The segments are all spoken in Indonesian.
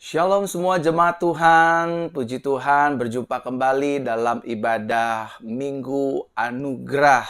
Shalom semua jemaat Tuhan, puji Tuhan berjumpa kembali dalam ibadah Minggu Anugerah.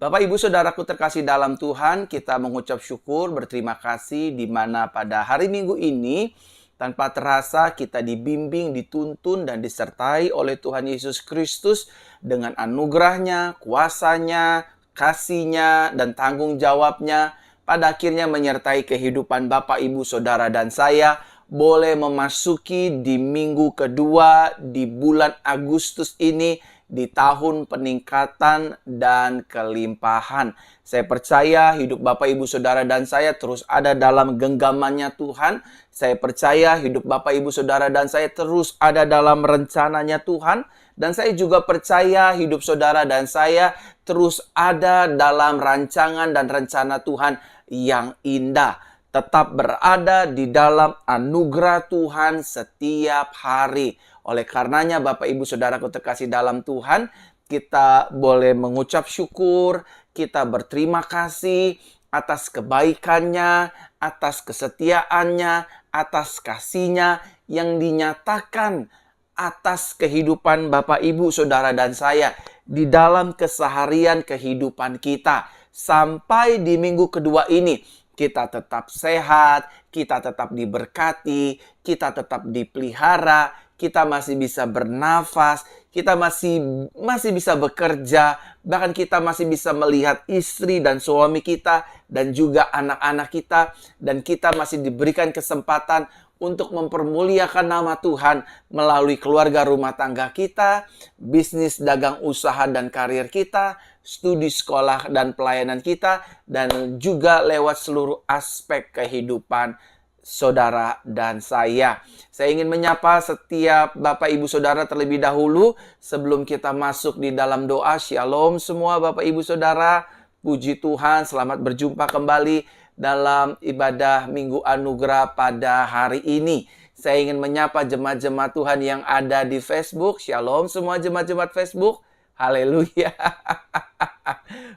Bapak Ibu Saudaraku terkasih dalam Tuhan, kita mengucap syukur, berterima kasih di mana pada hari Minggu ini tanpa terasa kita dibimbing, dituntun dan disertai oleh Tuhan Yesus Kristus dengan anugerahnya, kuasanya, kasihnya dan tanggung jawabnya pada akhirnya menyertai kehidupan Bapak Ibu Saudara dan saya boleh memasuki di minggu kedua di bulan Agustus ini di tahun peningkatan dan kelimpahan. Saya percaya hidup Bapak Ibu Saudara dan saya terus ada dalam genggamannya Tuhan. Saya percaya hidup Bapak Ibu Saudara dan saya terus ada dalam rencananya Tuhan. Dan saya juga percaya hidup saudara dan saya terus ada dalam rancangan dan rencana Tuhan yang indah. Tetap berada di dalam anugerah Tuhan setiap hari. Oleh karenanya Bapak Ibu Saudaraku terkasih dalam Tuhan, kita boleh mengucap syukur, kita berterima kasih atas kebaikannya, atas kesetiaannya, atas kasihnya yang dinyatakan atas kehidupan Bapak Ibu Saudara dan saya di dalam keseharian kehidupan kita. Sampai di minggu kedua ini kita tetap sehat, kita tetap diberkati, kita tetap dipelihara, kita masih bisa bernafas, kita masih bisa bekerja, bahkan kita masih bisa melihat istri dan suami kita dan juga anak-anak kita, dan kita masih diberikan kesempatan untuk mempermuliakan nama Tuhan melalui keluarga rumah tangga kita, bisnis dagang usaha dan karir kita, studi sekolah dan pelayanan kita, dan juga lewat seluruh aspek kehidupan saudara dan saya. Saya ingin menyapa setiap Bapak Ibu Saudara terlebih dahulu sebelum kita masuk di dalam doa. Shalom semua Bapak Ibu Saudara. Puji Tuhan, selamat berjumpa kembali dalam ibadah Minggu Anugerah pada hari ini. Saya ingin menyapa jemaat-jemaat Tuhan yang ada di Facebook. Shalom semua jemaat-jemaat Facebook. Haleluya.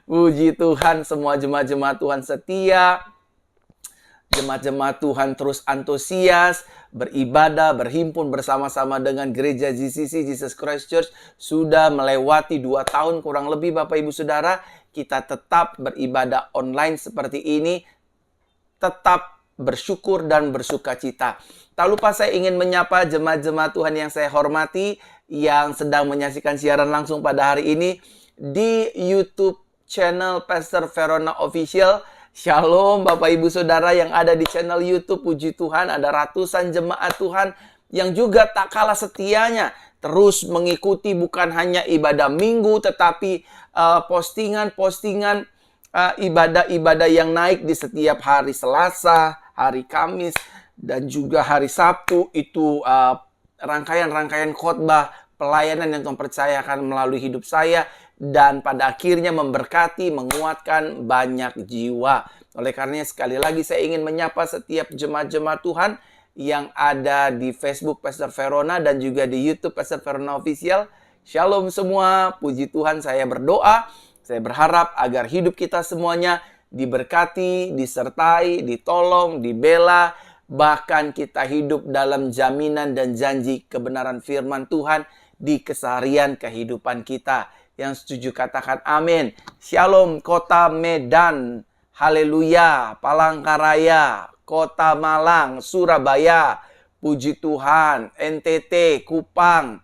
Puji Tuhan, semua jemaat-jemaat Tuhan setia. Jemaat-jemaat Tuhan terus antusias, beribadah, berhimpun bersama-sama dengan gereja GCC, Jesus Christ Church. Sudah melewati 2 tahun kurang lebih Bapak Ibu Saudara. Kita tetap beribadah online seperti ini. Tetap bersyukur dan bersuka cita. Tak lupa saya ingin menyapa jemaat-jemaat Tuhan yang saya hormati, yang sedang menyaksikan siaran langsung pada hari ini di YouTube channel Pastor Verona Official. Shalom Bapak Ibu Saudara yang ada di channel YouTube. Puji Tuhan, ada ratusan jemaat Tuhan yang juga tak kalah setianya terus mengikuti bukan hanya ibadah minggu, tetapi postingan-postingan ibadah-ibadah yang naik di setiap hari Selasa, hari Kamis, dan juga hari Sabtu. Itu rangkaian-rangkaian khotbah pelayanan yang Tuhan percayakan melalui hidup saya, dan pada akhirnya memberkati, menguatkan banyak jiwa. Oleh karenanya sekali lagi saya ingin menyapa setiap jemaat-jemaat Tuhan yang ada di Facebook Pastor Verona dan juga di YouTube Pastor Verona Official. Shalom semua, puji Tuhan, saya berdoa, saya berharap agar hidup kita semuanya diberkati, disertai, ditolong, dibela, bahkan kita hidup dalam jaminan dan janji kebenaran firman Tuhan di keseharian kehidupan kita. Yang setuju katakan amin. Shalom Kota Medan, haleluya, Palangkaraya, Kota Malang, Surabaya, puji Tuhan, NTT, Kupang,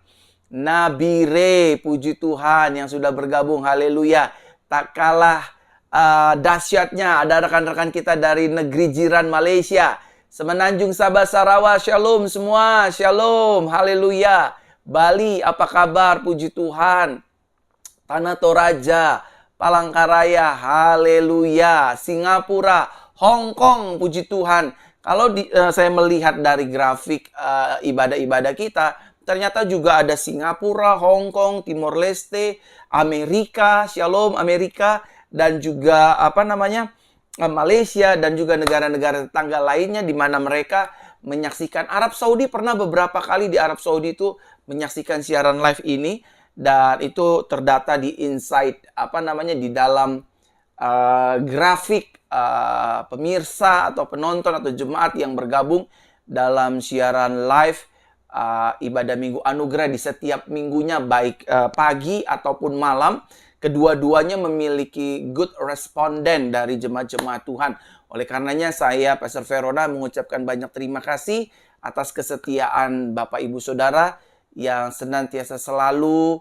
Nabire, puji Tuhan yang sudah bergabung, haleluya. Tak kalah dahsyatnya ada rekan-rekan kita dari negeri jiran Malaysia, Semenanjung, Sabah, Sarawak, shalom semua, shalom, haleluya. Bali, apa kabar, puji Tuhan. Tanah Toraja, Palangkaraya, haleluya. Singapura, Hong Kong, puji Tuhan. Kalau saya melihat dari grafik ibadah-ibadah kita, ternyata juga ada Singapura, Hong Kong, Timor Leste, Amerika, shalom Amerika, dan juga Malaysia, dan juga negara-negara tetangga lainnya di mana mereka menyaksikan. Arab Saudi, pernah beberapa kali di Arab Saudi itu menyaksikan siaran live ini. Dan itu terdata di insight di dalam grafik pemirsa atau penonton atau jemaat yang bergabung dalam siaran live ibadah Minggu Anugerah di setiap minggunya, baik pagi ataupun malam. Kedua-duanya memiliki good responden dari jemaat-jemaat Tuhan. Oleh karenanya saya, Pastor Verona, mengucapkan banyak terima kasih atas kesetiaan Bapak Ibu Saudara yang senantiasa selalu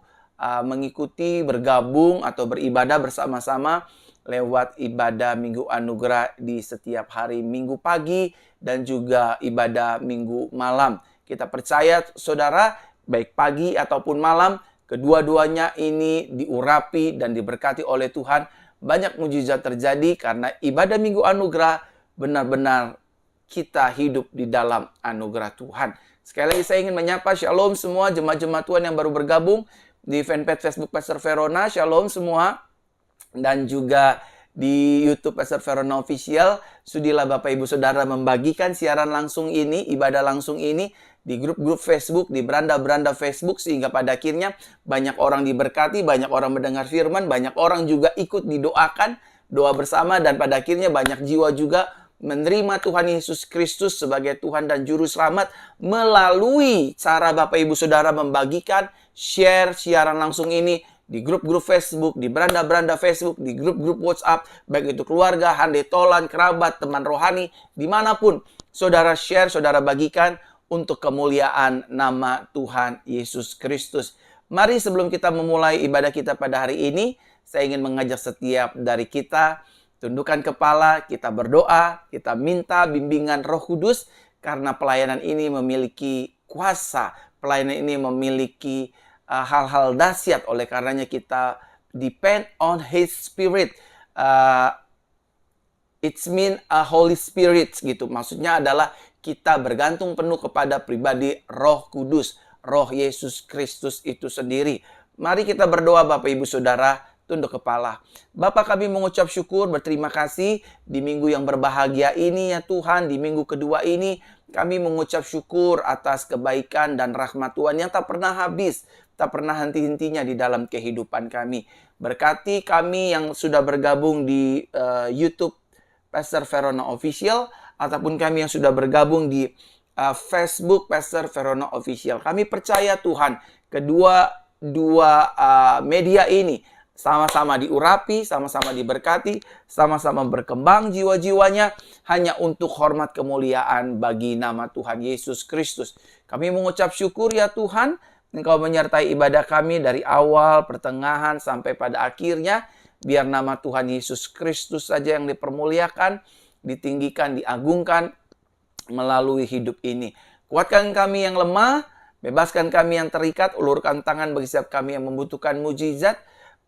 mengikuti, bergabung atau beribadah bersama-sama lewat ibadah Minggu Anugerah di setiap hari Minggu pagi dan juga ibadah Minggu malam. Kita percaya, saudara, baik pagi ataupun malam, kedua-duanya ini diurapi dan diberkati oleh Tuhan. Banyak mujizat terjadi karena ibadah Minggu Anugerah benar-benar kita hidup di dalam anugerah Tuhan. Sekali lagi saya ingin menyapa shalom semua jemaat-jemaat Tuhan yang baru bergabung di fanpage Facebook Pastor Verona. Shalom semua. Dan juga di YouTube Pastor Verona Official. Sudilah Bapak Ibu Saudara membagikan siaran langsung ini, ibadah langsung ini di grup-grup Facebook, di beranda-beranda Facebook, sehingga pada akhirnya banyak orang diberkati, banyak orang mendengar firman, banyak orang juga ikut didoakan, doa bersama, dan pada akhirnya banyak jiwa juga menerima Tuhan Yesus Kristus sebagai Tuhan dan Juru Selamat melalui cara Bapak Ibu Saudara membagikan, share siaran langsung ini di grup-grup Facebook, di beranda-beranda Facebook, di grup-grup WhatsApp, baik itu keluarga, handai tolan, kerabat, teman rohani, dimanapun saudara share, saudara bagikan, untuk kemuliaan nama Tuhan Yesus Kristus. Mari sebelum kita memulai ibadah kita pada hari ini, saya ingin mengajak setiap dari kita tundukkan kepala, kita berdoa, kita minta bimbingan Roh Kudus, karena pelayanan ini memiliki kuasa, pelayanan ini memiliki hal-hal dahsyat. Oleh karenanya kita depend on His Spirit. It's mean a Holy Spirit gitu. Maksudnya adalah kita bergantung penuh kepada pribadi Roh Kudus, Roh Yesus Kristus itu sendiri. Mari kita berdoa Bapak Ibu Saudara, tunduk kepala. Bapa, kami mengucap syukur, berterima kasih di minggu yang berbahagia ini ya Tuhan. Di minggu kedua ini kami mengucap syukur atas kebaikan dan rahmat Tuhan yang tak pernah habis, tak pernah henti-hentinya di dalam kehidupan kami. Berkati kami yang sudah bergabung di YouTube Pastor Verona Official, ataupun kami yang sudah bergabung di Facebook Pastor Verona Official. Kami percaya Tuhan, kedua media ini sama-sama diurapi, sama-sama diberkati, sama-sama berkembang jiwa-jiwanya hanya untuk hormat kemuliaan bagi nama Tuhan Yesus Kristus. Kami mengucap syukur ya Tuhan, Engkau menyertai ibadah kami dari awal, pertengahan, sampai pada akhirnya. Biar nama Tuhan Yesus Kristus saja yang dipermuliakan, ditinggikan, diagungkan melalui hidup ini. Kuatkan kami yang lemah, bebaskan kami yang terikat, ulurkan tangan bagi setiap kami yang membutuhkan mujizat,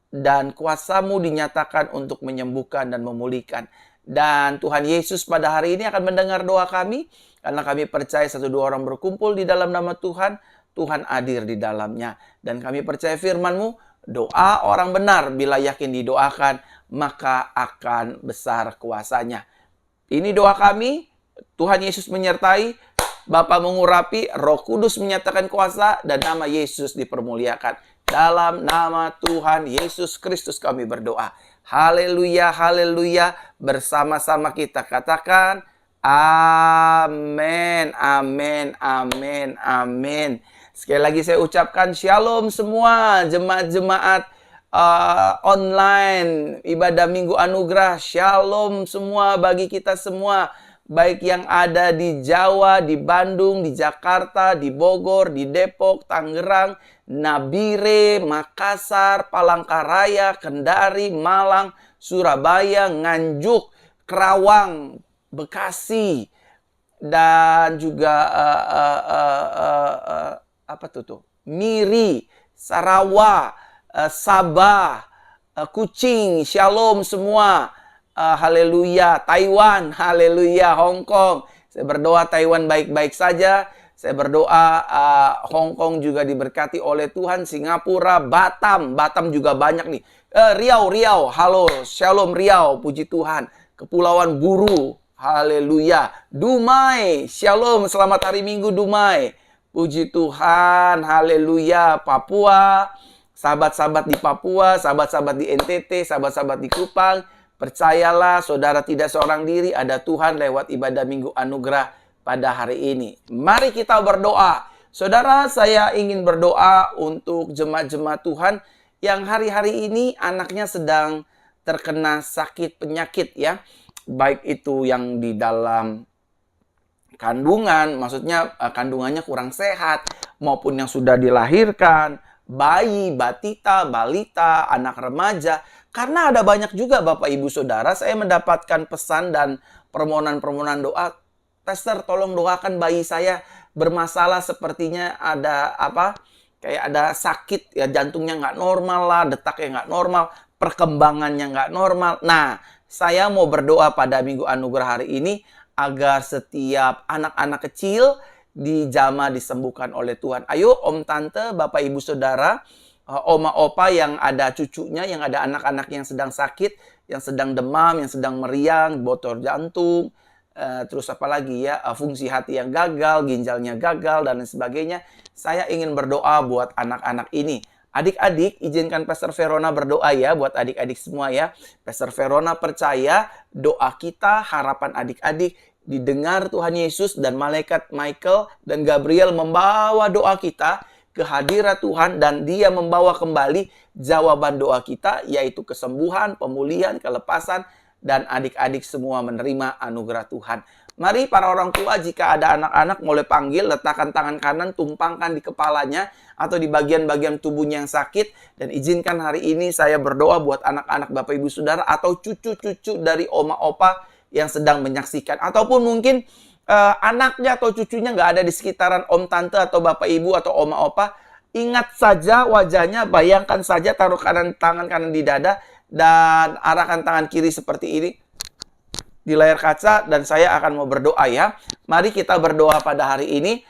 dan kuasa-Mu dinyatakan untuk menyembuhkan dan memulihkan. Dan Tuhan Yesus pada hari ini akan mendengar doa kami, karena kami percaya 1-2 orang berkumpul di dalam nama Tuhan, Tuhan hadir di dalamnya. Dan kami percaya firman-Mu, doa orang benar bila yakin didoakan, maka akan besar kuasanya. Ini doa kami, Tuhan Yesus menyertai, Bapa mengurapi, Roh Kudus menyatakan kuasa, dan nama Yesus dipermuliakan. Dalam nama Tuhan Yesus Kristus kami berdoa. Haleluya, haleluya. Bersama-sama kita katakan, amin, amin, amin, amin. Sekali lagi saya ucapkan shalom semua jemaat-jemaat online ibadah Minggu Anugerah. Shalom semua bagi kita semua, baik yang ada di Jawa, di Bandung, di Jakarta, di Bogor, di Depok, Tangerang, Nabire, Makassar, Palangkaraya, Kendari, Malang, Surabaya, Nganjuk, Kerawang, Bekasi, dan juga Miri, Sarawak, Sabah, Kuching, shalom semua. Haleluya. Taiwan, haleluya. Hong Kong, saya berdoa Taiwan baik-baik saja. Saya berdoa Hong Kong juga diberkati oleh Tuhan. Singapura, Batam juga banyak nih. Riau, halo, shalom Riau, puji Tuhan. Kepulauan Buru, haleluya. Dumai, shalom, selamat hari Minggu Dumai. Puji Tuhan, haleluya. Papua, sahabat-sahabat di Papua, sahabat-sahabat di NTT, sahabat-sahabat di Kupang. Percayalah, saudara tidak seorang diri, ada Tuhan lewat ibadah Minggu Anugerah pada hari ini. Mari kita berdoa. Saudara, saya ingin berdoa untuk jemaat-jemaat Tuhan yang hari-hari ini anaknya sedang terkena sakit penyakit ya. Baik itu yang di dalam kandungan, maksudnya kandungannya kurang sehat, maupun yang sudah dilahirkan, bayi, batita, balita, anak remaja. Karena ada banyak juga Bapak Ibu Saudara, saya mendapatkan pesan dan permohonan-permohonan doa, Pastor tolong doakan bayi saya bermasalah, sepertinya ada kayak ada sakit ya, jantungnya nggak normal lah, detaknya nggak normal, perkembangannya nggak normal. Nah, saya mau berdoa pada Minggu Anugerah hari ini agar setiap anak-anak kecil dijamah disembuhkan oleh Tuhan. Ayo om tante, bapak ibu saudara, oma opa yang ada cucunya, yang ada anak-anak yang sedang sakit, yang sedang demam, yang sedang meriang, bocor jantung, terus apa lagi ya, fungsi hati yang gagal, ginjalnya gagal, dan lain sebagainya. Saya ingin berdoa buat anak-anak ini. Adik-adik, izinkan Pastor Verona berdoa ya buat adik-adik semua ya. Pastor Verona percaya doa kita, harapan adik-adik didengar Tuhan Yesus, dan malaikat Michael dan Gabriel membawa doa kita ke hadirat Tuhan, dan dia membawa kembali jawaban doa kita, yaitu kesembuhan, pemulihan, kelepasan, dan adik-adik semua menerima anugerah Tuhan. Mari para orang tua, jika ada anak-anak, boleh panggil, letakkan tangan kanan, tumpangkan di kepalanya atau di bagian-bagian tubuhnya yang sakit, dan izinkan hari ini saya berdoa buat anak-anak Bapak Ibu Saudara atau cucu-cucu dari oma opa yang sedang menyaksikan, ataupun mungkin anaknya atau cucunya nggak ada di sekitaran om tante atau Bapak Ibu atau oma opa. Ingat saja wajahnya, bayangkan saja, taruh tangan kanan di dada dan arahkan tangan kiri seperti ini di layar kaca, dan saya akan mau berdoa ya. Mari kita berdoa pada hari ini.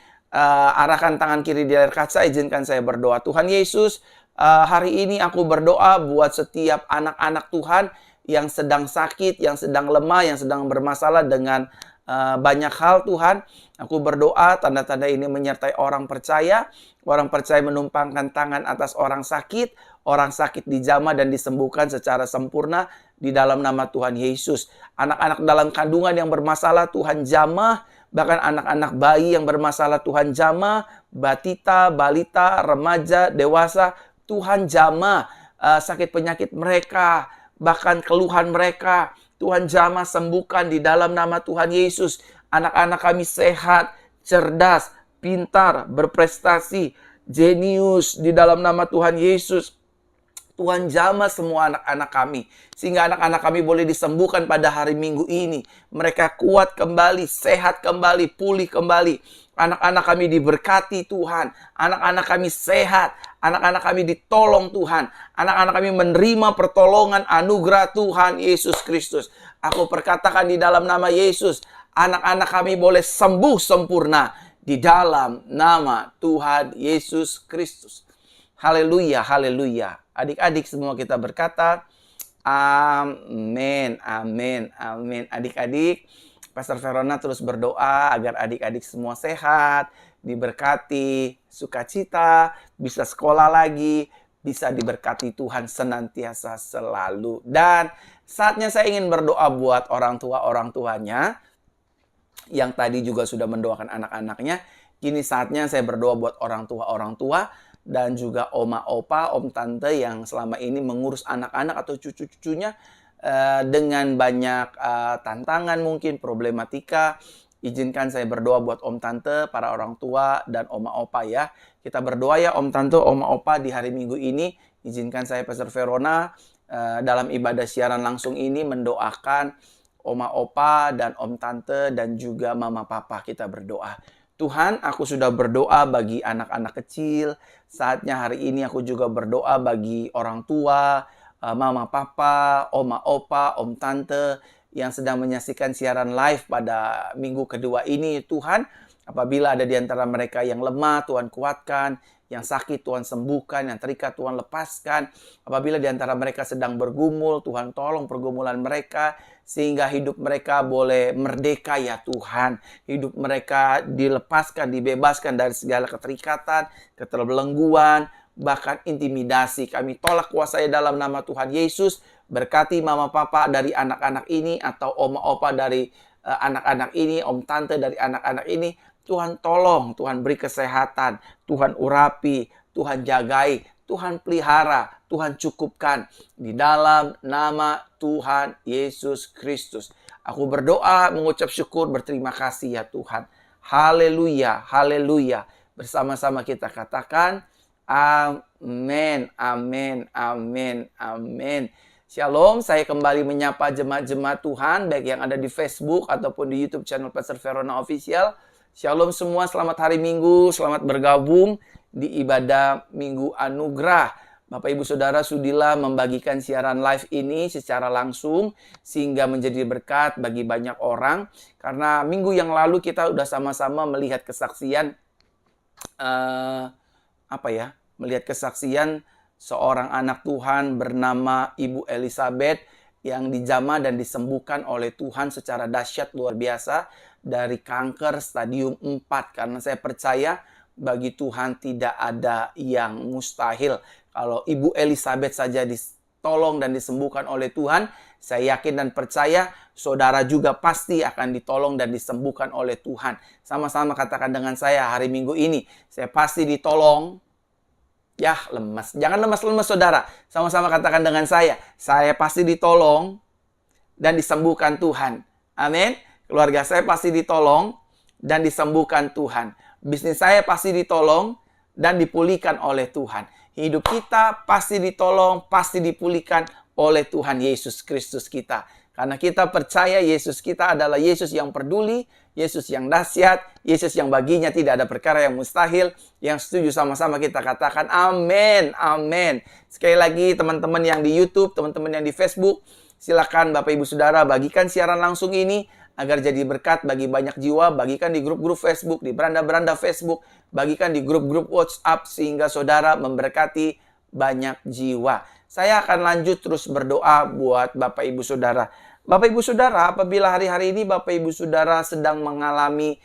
Arahkan tangan kiri di layar kaca, izinkan saya berdoa. Tuhan Yesus, hari ini aku berdoa buat setiap anak-anak Tuhan yang sedang sakit, yang sedang lemah, yang sedang bermasalah dengan banyak hal Tuhan. Aku berdoa tanda-tanda ini menyertai orang percaya. Orang percaya menumpangkan tangan atas orang sakit dijamah dan disembuhkan secara sempurna di dalam nama Tuhan Yesus. Anak-anak dalam kandungan yang bermasalah Tuhan jamah, bahkan anak-anak bayi yang bermasalah Tuhan jamah, batita, balita, remaja, dewasa, Tuhan jamah sakit penyakit mereka, bahkan keluhan mereka, Tuhan jamah sembuhkan di dalam nama Tuhan Yesus. Anak-anak kami sehat, cerdas, pintar, berprestasi, jenius di dalam nama Tuhan Yesus. Tuhan jamah semua anak-anak kami, sehingga anak-anak kami boleh disembuhkan pada hari Minggu ini. Mereka kuat kembali, sehat kembali, pulih kembali. Anak-anak kami diberkati Tuhan. Anak-anak kami sehat. Anak-anak kami ditolong Tuhan. Anak-anak kami menerima pertolongan anugerah Tuhan Yesus Kristus. Aku perkatakan di dalam nama Yesus, anak-anak kami boleh sembuh sempurna di dalam nama Tuhan Yesus Kristus. Haleluya, haleluya. Adik-adik semua kita berkata, amin, amin, amin. Adik-adik, Pastor Verona terus berdoa agar adik-adik semua sehat, diberkati, sukacita, bisa sekolah lagi, bisa diberkati Tuhan senantiasa selalu. Dan saatnya saya ingin berdoa buat orang tuanya, yang tadi juga sudah mendoakan anak-anaknya. Kini saatnya saya berdoa buat orang tua dan juga oma opa, om tante yang selama ini mengurus anak-anak atau cucu-cucunya dengan banyak tantangan, mungkin problematika. Izinkan saya berdoa buat om tante, para orang tua, dan oma opa ya. Kita berdoa ya om tante, oma opa di hari Minggu ini. Izinkan saya Pastor Verona dalam ibadah siaran langsung ini mendoakan oma opa dan om tante dan juga mama papa. Kita berdoa. Tuhan, aku sudah berdoa bagi anak-anak kecil. Saatnya hari ini aku juga berdoa bagi orang tua, mama, papa, oma, opa, om, tante yang sedang menyaksikan siaran live pada minggu kedua ini. Tuhan, apabila ada di antara mereka yang lemah, Tuhan kuatkan. Yang sakit, Tuhan sembuhkan. Yang terikat, Tuhan lepaskan. Apabila di antara mereka sedang bergumul, Tuhan tolong pergumulan mereka, sehingga hidup mereka boleh merdeka ya Tuhan. Hidup mereka dilepaskan, dibebaskan dari segala keterikatan, keterbelengguan, bahkan intimidasi. Kami tolak kuasanya dalam nama Tuhan Yesus. Berkati mama papa dari anak-anak ini, atau oma opa dari anak-anak ini, om tante dari anak-anak ini. Tuhan tolong, Tuhan beri kesehatan, Tuhan urapi, Tuhan jagai, Tuhan pelihara, Tuhan cukupkan. Di dalam nama Tuhan Yesus Kristus. Aku berdoa, mengucap syukur, berterima kasih ya Tuhan. Haleluya, haleluya. Bersama-sama kita katakan, amin, amin, amin, amin. Shalom, saya kembali menyapa jemaat-jemaat Tuhan, baik yang ada di Facebook ataupun di YouTube channel Pastor Verona Official. Shalom semua, selamat hari Minggu, selamat bergabung di ibadah Minggu Anugerah. Bapak Ibu Saudara sudilah membagikan siaran live ini secara langsung sehingga menjadi berkat bagi banyak orang. Karena minggu yang lalu kita sudah sama-sama melihat kesaksian melihat kesaksian seorang anak Tuhan bernama Ibu Elizabeth yang dijamah dan disembuhkan oleh Tuhan secara dahsyat luar biasa dari kanker stadium 4. Karena saya percaya bagi Tuhan tidak ada yang mustahil. Kalau Ibu Elizabeth saja ditolong dan disembuhkan oleh Tuhan, saya yakin dan percaya saudara juga pasti akan ditolong dan disembuhkan oleh Tuhan. Sama-sama katakan dengan saya hari Minggu ini, saya pasti ditolong. Yah, lemas. Jangan lemas-lemas saudara. Sama-sama katakan dengan saya pasti ditolong dan disembuhkan Tuhan. Amin. Keluarga saya pasti ditolong dan disembuhkan Tuhan. Bisnis saya pasti ditolong dan dipulihkan oleh Tuhan. Hidup kita pasti ditolong, pasti dipulihkan oleh Tuhan Yesus Kristus kita. Karena kita percaya Yesus kita adalah Yesus yang peduli, Yesus yang dahsyat, Yesus yang baginya tidak ada perkara yang mustahil. Yang setuju sama-sama kita katakan amin, amin. Sekali lagi teman-teman yang di YouTube, teman-teman yang di Facebook, silakan Bapak Ibu Saudara bagikan siaran langsung ini agar jadi berkat bagi banyak jiwa. Bagikan di grup-grup Facebook, di beranda-beranda Facebook, bagikan di grup-grup WhatsApp sehingga saudara memberkati banyak jiwa. Saya akan lanjut terus berdoa buat Bapak Ibu Saudara. Bapak Ibu Saudara, apabila hari-hari ini Bapak Ibu Saudara sedang mengalami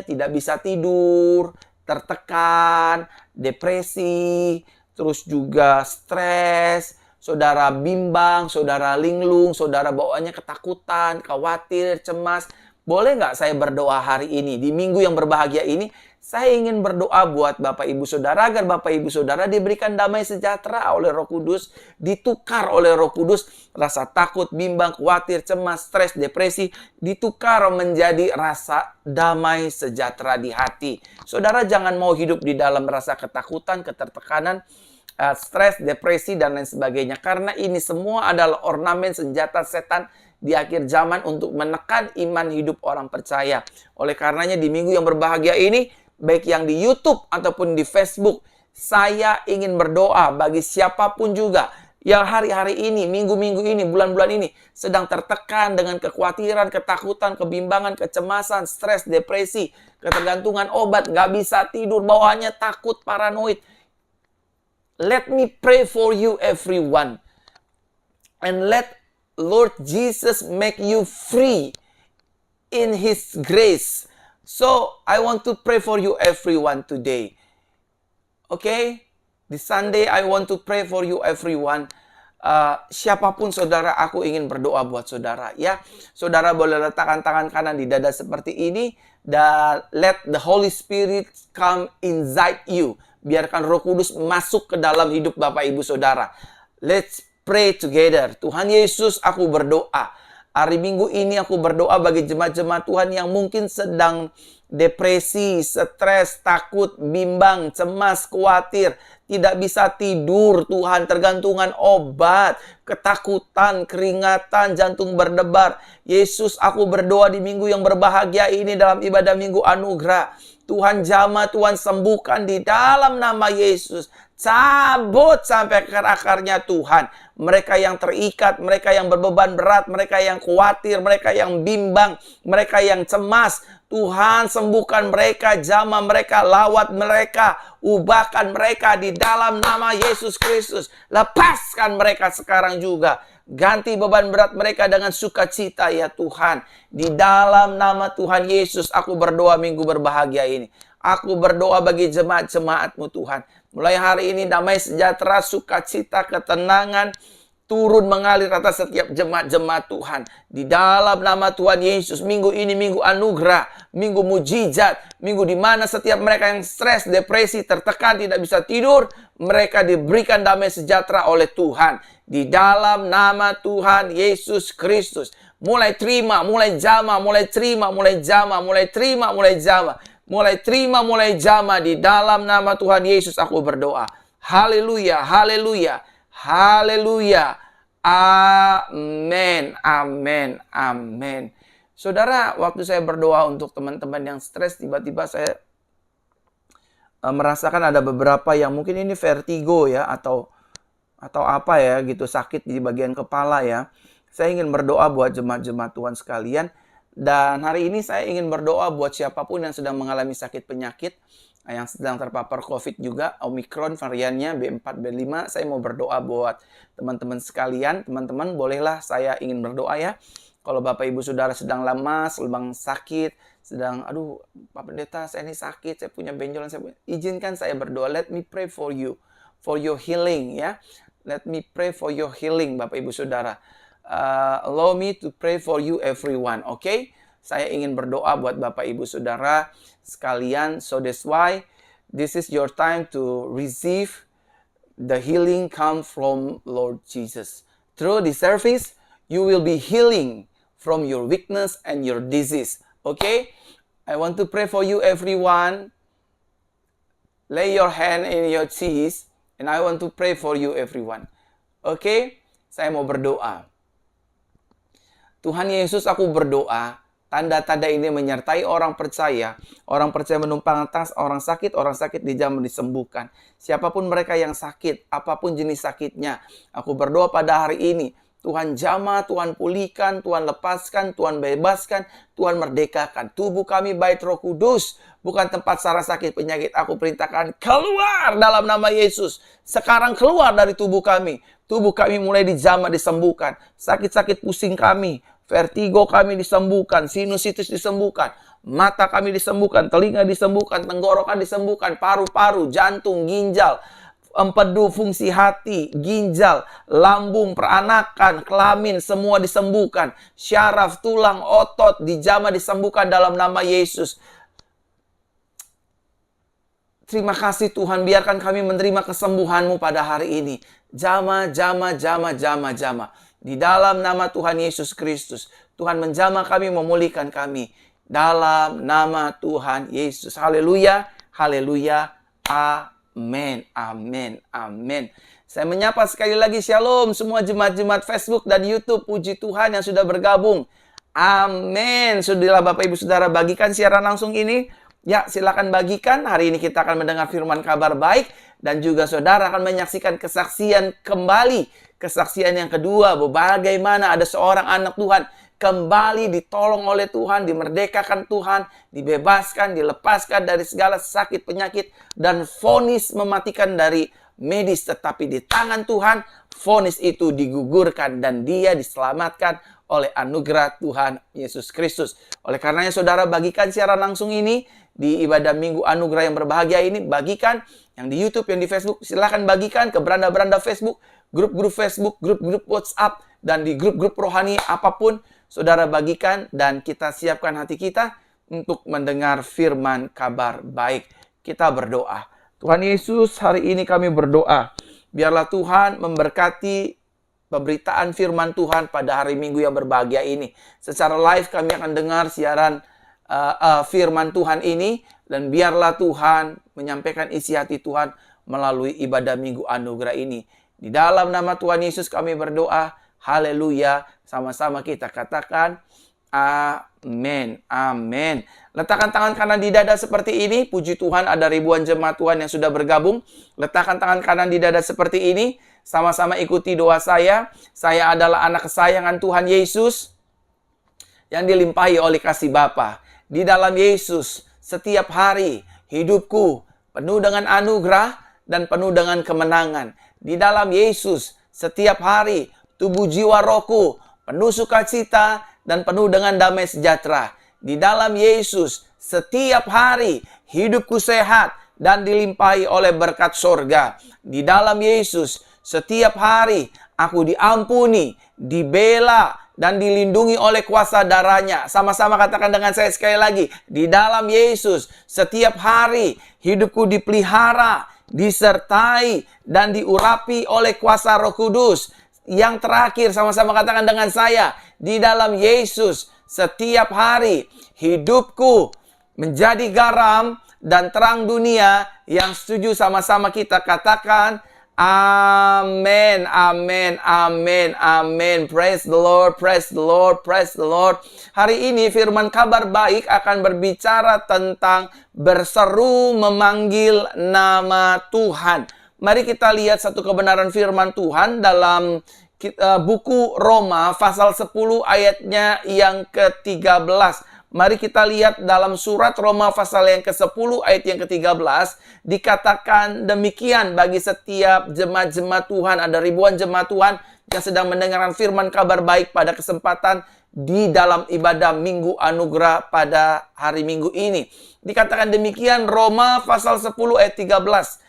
tidak bisa tidur, tertekan, depresi, terus juga stres, saudara bimbang, saudara linglung, saudara bawaannya ketakutan, khawatir, cemas. Boleh nggak saya berdoa hari ini? Di minggu yang berbahagia ini, saya ingin berdoa buat Bapak Ibu Saudara agar Bapak Ibu Saudara diberikan damai sejahtera oleh Roh Kudus, ditukar oleh Roh Kudus, rasa takut, bimbang, khawatir, cemas, stres, depresi, ditukar menjadi rasa damai sejahtera di hati. Saudara jangan mau hidup di dalam rasa ketakutan, ketertekanan, stres, depresi, dan lain sebagainya. Karena ini semua adalah ornamen senjata setan di akhir zaman untuk menekan iman hidup orang percaya. Oleh karenanya di minggu yang berbahagia ini, baik yang di YouTube ataupun di Facebook, saya ingin berdoa bagi siapapun juga yang hari-hari ini, minggu-minggu ini, bulan-bulan ini sedang tertekan dengan kekhawatiran, ketakutan, kebimbangan, kecemasan, stres, depresi, ketergantungan obat, nggak bisa tidur, bawaannya takut, paranoid. Let me pray for you everyone. And let Lord Jesus make you free in His grace. So, I want to pray for you everyone today. Okay? This Sunday, I want to pray for you everyone. Siapapun saudara, aku ingin berdoa buat saudara. Ya, saudara boleh letakkan tangan kanan di dada seperti ini. Dan let the Holy Spirit come inside you. Biarkan Roh Kudus masuk ke dalam hidup Bapak Ibu Saudara. Let's pray together. Tuhan Yesus, aku berdoa. Hari Minggu ini aku berdoa bagi jemaat-jemaat Tuhan yang mungkin sedang depresi, stres, takut, bimbang, cemas, khawatir, tidak bisa tidur, Tuhan, tergantungan obat, ketakutan, keringatan, jantung berdebar. Yesus, aku berdoa di minggu yang berbahagia ini dalam ibadah Minggu Anugerah. Tuhan jamah, Tuhan sembuhkan di dalam nama Yesus. Cabut sampai ke akarnya Tuhan. Mereka yang terikat, mereka yang berbeban berat, mereka yang khawatir, mereka yang bimbang, mereka yang cemas. Tuhan sembuhkan mereka, jamah mereka, lawat mereka, ubahkan mereka di dalam nama Yesus Kristus. Lepaskan mereka sekarang juga. Ganti beban berat mereka dengan sukacita ya Tuhan. Di dalam nama Tuhan Yesus aku berdoa minggu berbahagia ini. Aku berdoa bagi jemaat-jemaat-Mu Tuhan. Mulai hari ini damai sejahtera, sukacita, ketenangan, turun mengalir atas setiap jemaat-jemaat Tuhan. Di dalam nama Tuhan Yesus, minggu ini minggu anugerah, minggu mujizat, minggu di mana setiap mereka yang stres, depresi, tertekan, tidak bisa tidur, mereka diberikan damai sejahtera oleh Tuhan. Di dalam nama Tuhan Yesus Kristus. Mulai terima, mulai jama, mulai terima, mulai jama, mulai terima, mulai jama. Mulai terima, mulai jama. Di dalam nama Tuhan Yesus aku berdoa. Haleluya, haleluya. Haleluya. Amin. Amin. Amin. Saudara, waktu saya berdoa untuk teman-teman yang stres, tiba-tiba saya merasakan ada beberapa yang mungkin ini vertigo ya, atau apa ya gitu, sakit di bagian kepala ya. Saya ingin berdoa buat jemaat-jemaat Tuhan sekalian. Dan hari ini saya ingin berdoa buat siapapun yang sedang mengalami sakit penyakit, yang sedang terpapar COVID juga, Omicron variannya B4, B5. Saya mau berdoa buat teman-teman sekalian. Teman-teman, bolehlah saya ingin berdoa ya. Kalau Bapak Ibu Saudara sedang lemas, sedang sakit, sedang, aduh Pak Pendeta saya ini sakit, saya punya benjolan, izinkan saya berdoa. Let me pray for you, for your healing ya. Let me pray for your healing Bapak Ibu Saudara. Allow me to pray for you everyone, okay? Saya ingin berdoa buat Bapak Ibu Saudara sekalian. So that's why this is your time to receive the healing come from Lord Jesus. Through this service, you will be healing from your weakness and your disease. Okay? I want to pray for you everyone. Lay your hand in your chest and I want to pray for you everyone. Okay? Saya mau berdoa. Tuhan Yesus, aku berdoa. Tanda-tanda ini menyertai orang percaya menumpang atas orang sakit dijamah disembuhkan. Siapapun mereka yang sakit, apapun jenis sakitnya, aku berdoa pada hari ini, Tuhan jamah, Tuhan pulihkan, Tuhan lepaskan, Tuhan bebaskan, Tuhan merdekakan. Tubuh kami bait Roh Kudus, bukan tempat saraf sakit penyakit. Aku perintahkan keluar dalam nama Yesus. Sekarang keluar dari tubuh kami. Tubuh kami mulai dijamah disembuhkan. Sakit-sakit pusing kami, vertigo kami disembuhkan, sinusitis disembuhkan, mata kami disembuhkan, telinga disembuhkan, tenggorokan disembuhkan, paru-paru, jantung, ginjal, empedu, fungsi hati, ginjal, lambung, peranakan, kelamin, semua disembuhkan. Syaraf, tulang, otot, dijamah disembuhkan dalam nama Yesus. Terima kasih Tuhan, biarkan kami menerima kesembuhan-Mu pada hari ini. Jamah, jamah, jamah, jamah, jamah. Di dalam nama Tuhan Yesus Kristus, Tuhan menjamah kami, memulihkan kami. Dalam nama Tuhan Yesus. Haleluya, haleluya, amin, amin, amin. Saya menyapa sekali lagi shalom semua jemaat-jemaat Facebook dan YouTube. Puji Tuhan yang sudah bergabung. Amin. Sudahlah Bapak Ibu Saudara bagikan siaran langsung ini. Ya, silakan bagikan. Hari ini kita akan mendengar firman kabar baik. Dan juga saudara akan menyaksikan kesaksian kembali. Kesaksian yang kedua, bagaimana ada seorang anak Tuhan kembali ditolong oleh Tuhan, dimerdekakan Tuhan, dibebaskan, dilepaskan dari segala sakit penyakit. Dan vonis mematikan dari medis. Tetapi di tangan Tuhan, vonis itu digugurkan dan dia diselamatkan oleh anugerah Tuhan Yesus Kristus. Oleh karenanya saudara bagikan siaran langsung ini di ibadah minggu anugerah yang berbahagia ini. Bagikan yang di YouTube, yang di Facebook, silakan bagikan ke beranda-beranda Facebook, grup-grup Facebook, grup-grup WhatsApp, dan di grup-grup rohani apapun. Saudara bagikan dan kita siapkan hati kita untuk mendengar firman kabar baik. Kita berdoa. Tuhan Yesus, hari ini kami berdoa. Biarlah Tuhan memberkati pemberitaan firman Tuhan pada hari Minggu yang berbahagia ini. Secara live kami akan dengar siaran firman Tuhan ini. Dan biarlah Tuhan menyampaikan isi hati Tuhan melalui ibadah minggu anugerah ini. Di dalam nama Tuhan Yesus kami berdoa. Haleluya. Sama-sama kita katakan amin. Amin. Letakkan tangan kanan di dada seperti ini. Puji Tuhan ada ribuan jemaat Tuhan yang sudah bergabung. Letakkan tangan kanan di dada seperti ini. Sama-sama ikuti doa saya. Saya adalah anak kesayangan Tuhan Yesus yang dilimpahi oleh kasih Bapa. Di dalam Yesus setiap hari hidupku penuh dengan anugerah dan penuh dengan kemenangan. Di dalam Yesus setiap hari tubuh jiwa rohku penuh sukacita dan penuh dengan damai sejahtera. Di dalam Yesus setiap hari hidupku sehat dan dilimpahi oleh berkat sorga. Di dalam Yesus setiap hari Aku diampuni, dibela, dan dilindungi oleh kuasa darahnya. Sama-sama katakan dengan saya sekali lagi. Di dalam Yesus, setiap hari hidupku dipelihara, disertai, dan diurapi oleh kuasa Roh Kudus. Yang terakhir, sama-sama katakan dengan saya. Di dalam Yesus, setiap hari hidupku menjadi garam dan terang dunia. Yang setuju sama-sama kita katakan, amin, amin, amin, amin. Praise the Lord, praise the Lord, praise the Lord. Hari ini firman kabar baik akan berbicara tentang berseru memanggil nama Tuhan. Mari kita lihat satu kebenaran firman Tuhan dalam buku Roma pasal 10 ayatnya yang ke-13. Mari kita lihat dalam surat Roma pasal yang ke-10 ayat yang ke-13. Dikatakan demikian bagi setiap jemaat-jemaat Tuhan. Ada ribuan jemaat Tuhan yang sedang mendengarkan firman kabar baik pada kesempatan di dalam ibadah Minggu Anugerah pada hari Minggu ini. Dikatakan demikian Roma pasal 10 ayat 13.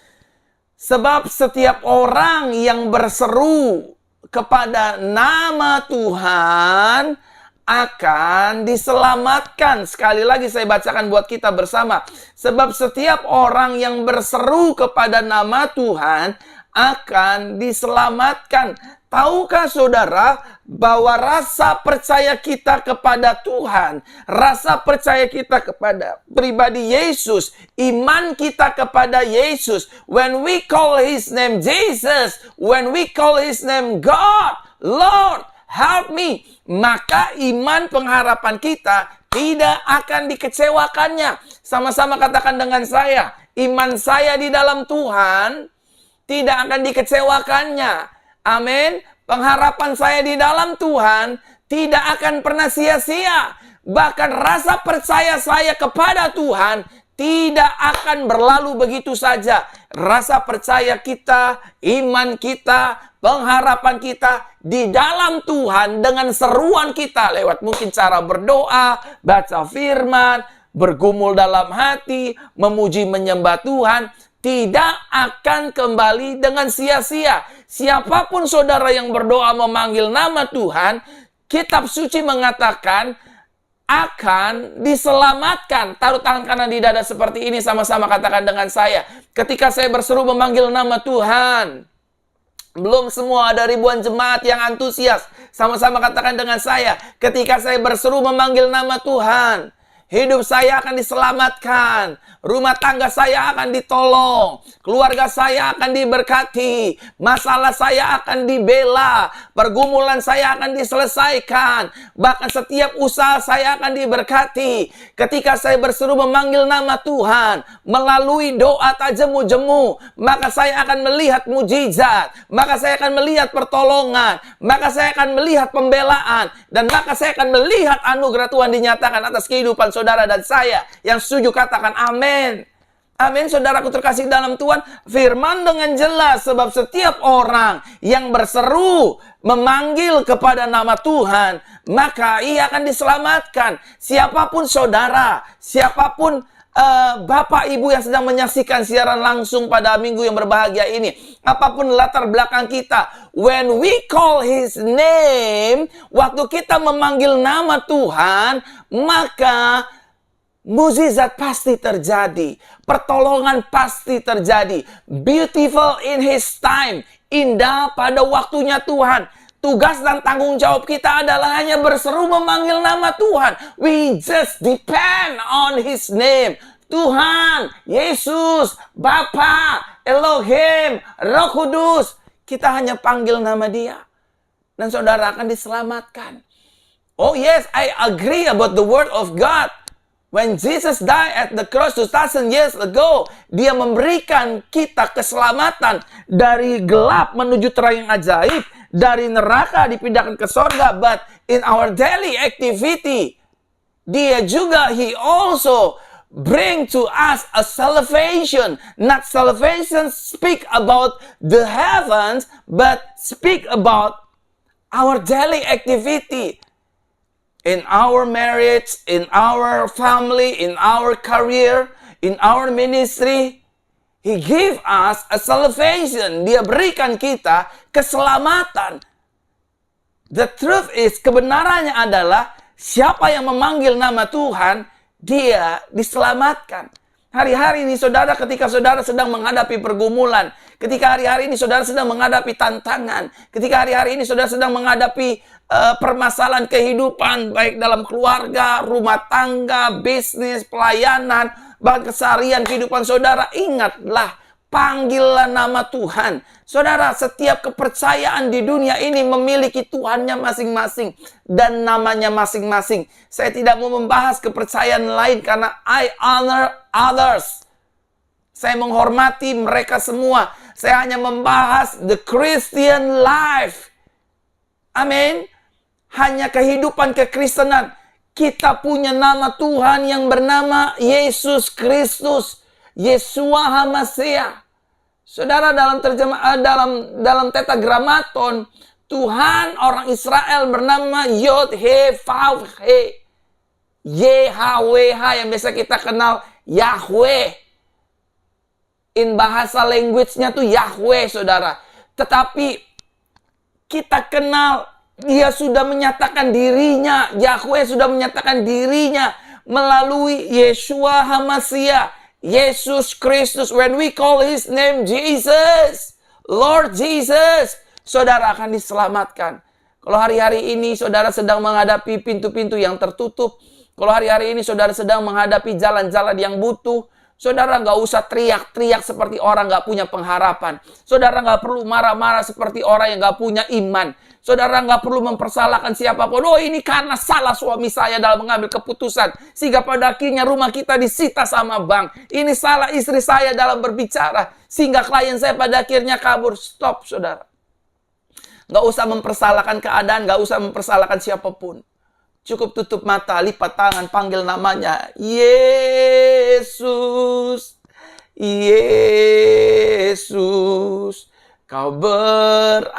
Sebab setiap orang yang berseru kepada nama Tuhan akan diselamatkan. Sekali lagi saya bacakan buat kita bersama. Sebab setiap orang yang berseru kepada nama Tuhan akan diselamatkan. Tahukah saudara bahwa rasa percaya kita kepada Tuhan, rasa percaya kita kepada pribadi Yesus, iman kita kepada Yesus, when we call His name Jesus, when we call His name God, Lord, help me, maka iman pengharapan kita tidak akan dikecewakannya. Sama-sama katakan dengan saya, iman saya di dalam Tuhan tidak akan dikecewakannya. Amin. Pengharapan saya di dalam Tuhan tidak akan pernah sia-sia. Bahkan rasa percaya saya kepada Tuhan tidak akan berlalu begitu saja. Rasa percaya kita, iman kita, pengharapan kita di dalam Tuhan dengan seruan kita lewat mungkin cara berdoa, baca firman, bergumul dalam hati, memuji menyembah Tuhan, tidak akan kembali dengan sia-sia. Siapapun saudara yang berdoa memanggil nama Tuhan, kitab suci mengatakan akan diselamatkan. Taruh tangan kanan di dada seperti ini, sama-sama katakan dengan saya. Ketika saya berseru memanggil nama Tuhan, belum semua, ada ribuan jemaat yang antusias. Sama-sama katakan dengan saya. Ketika saya berseru memanggil nama Tuhan, hidup saya akan diselamatkan. Rumah tangga saya akan ditolong. Keluarga saya akan diberkati. Masalah saya akan dibela. Pergumulan saya akan diselesaikan. Bahkan setiap usaha saya akan diberkati. Ketika saya berseru memanggil nama Tuhan, melalui doa tak jemu-jemu, maka saya akan melihat mujizat. Maka saya akan melihat pertolongan. Maka saya akan melihat pembelaan. Dan maka saya akan melihat anugerah Tuhan dinyatakan atas kehidupan saudara dan saya. Yang setuju katakan amin. Amin, saudaraku terkasih dalam Tuhan. Firman dengan jelas, sebab setiap orang yang berseru memanggil kepada nama Tuhan, maka ia akan diselamatkan. Siapapun saudara, siapapun Bapak Ibu yang sedang menyaksikan siaran langsung pada minggu yang berbahagia ini, apapun latar belakang kita, when we call His name, waktu kita memanggil nama Tuhan, maka mukjizat pasti terjadi. Pertolongan pasti terjadi. Beautiful in His time. Indah pada waktunya Tuhan. Tugas dan tanggung jawab kita adalah hanya berseru memanggil nama Tuhan. We just depend on His name. Tuhan, Yesus, Bapa, Elohim, Roh Kudus. Kita hanya panggil nama Dia. Dan saudara akan diselamatkan. Oh yes, I agree about the word of God. When Jesus died at the cross 2000 years ago, Dia memberikan kita keselamatan dari gelap menuju terang yang ajaib, dari neraka dipindahkan ke sorga. But in our daily activity, Dia juga, He also bring to us a salvation. Not salvation speak about the heavens, but speak about our daily activity. In our marriage, in our family, in our career, in our ministry, He gave us a salvation. Dia berikan kita keselamatan. The truth is, kebenarannya adalah siapa yang memanggil nama Tuhan, dia diselamatkan. Hari-hari ini saudara, ketika saudara sedang menghadapi pergumulan, ketika hari-hari ini saudara sedang menghadapi tantangan, ketika hari-hari ini saudara sedang menghadapi permasalahan kehidupan, baik dalam keluarga, rumah tangga, bisnis, pelayanan, bahkan keseharian kehidupan saudara, ingatlah, panggillah nama Tuhan. Saudara, setiap kepercayaan di dunia ini memiliki Tuhannya masing-masing dan namanya masing-masing. Saya tidak mau membahas kepercayaan lain karena I honor others. Saya menghormati mereka semua. Saya hanya membahas the Christian life. Amin. Hanya kehidupan kekristenan. Kita punya nama Tuhan yang bernama Yesus Kristus. Yeshua HaMashiach. Saudara, dalam dalam tetragramaton, Tuhan orang Israel bernama Yod-He-Vav-He. YHWH yang biasa kita kenal Yahweh. In bahasa language-nya tuh Yahweh, saudara. Tetapi kita kenal, dia sudah menyatakan dirinya. Yahweh sudah menyatakan dirinya melalui Yeshua HaMashiach. Yesus Kristus. When we call His name Jesus, Lord Jesus, saudara akan diselamatkan. Kalau hari-hari ini saudara sedang menghadapi pintu-pintu yang tertutup, kalau hari-hari ini saudara sedang menghadapi jalan-jalan yang buntu, saudara nggak usah teriak-teriak seperti orang nggak punya pengharapan. Saudara nggak perlu marah-marah seperti orang yang nggak punya iman. Saudara nggak perlu mempersalahkan siapapun. Oh, ini karena salah suami saya dalam mengambil keputusan, sehingga pada akhirnya rumah kita disita sama bank. Ini salah istri saya dalam berbicara, sehingga klien saya pada akhirnya kabur. Stop, saudara. Nggak usah mempersalahkan keadaan, nggak usah mempersalahkan siapapun. Cukup tutup mata, lipat tangan, panggil namanya. Yesus, Yesus, Kau berarti.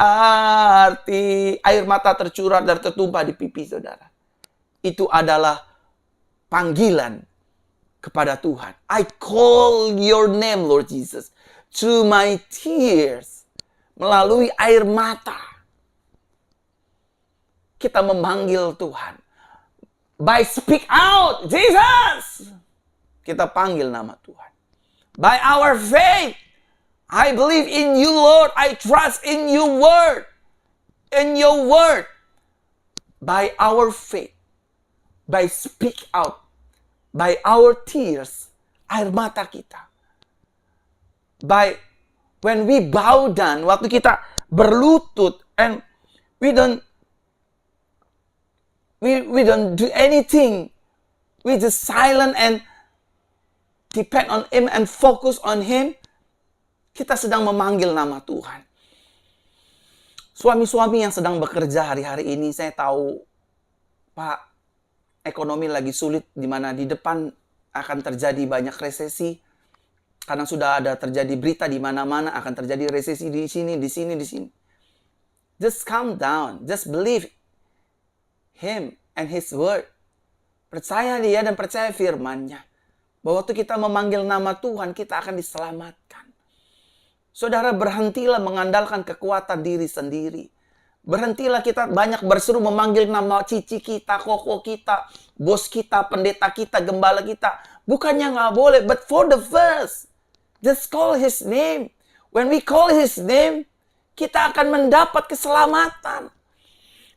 Air mata tercurah dan tertumpah di pipi saudara. Itu adalah panggilan kepada Tuhan. I call your name, Lord Jesus, to my tears. Melalui air mata, kita memanggil Tuhan. By speak out, Jesus, kita panggil nama Tuhan. By our faith, I believe in you, Lord. I trust in your word. In your word. By our faith. By speak out. By our tears. Air mata kita. By when we bow down. Waktu kita berlutut. And we don't do anything. We just silent and depend on Him and focus on Him. Kita sedang memanggil nama Tuhan. Suami-suami yang sedang bekerja hari-hari ini, saya tahu, Pak, ekonomi lagi sulit, di mana di depan akan terjadi banyak resesi. Karena sudah ada terjadi berita di mana-mana akan terjadi resesi di sini, di sini, di sini. Just calm down. Just believe Him and His word. Percaya Dia dan percaya firman-Nya. Bahwa waktu kita memanggil nama Tuhan, kita akan diselamatkan. Saudara, berhentilah mengandalkan kekuatan diri sendiri. Berhentilah kita banyak berseru memanggil nama cici kita, koko kita, bos kita, pendeta kita, gembala kita. Bukannya nggak boleh, but for the first, just call His name. When we call His name, kita akan mendapat keselamatan.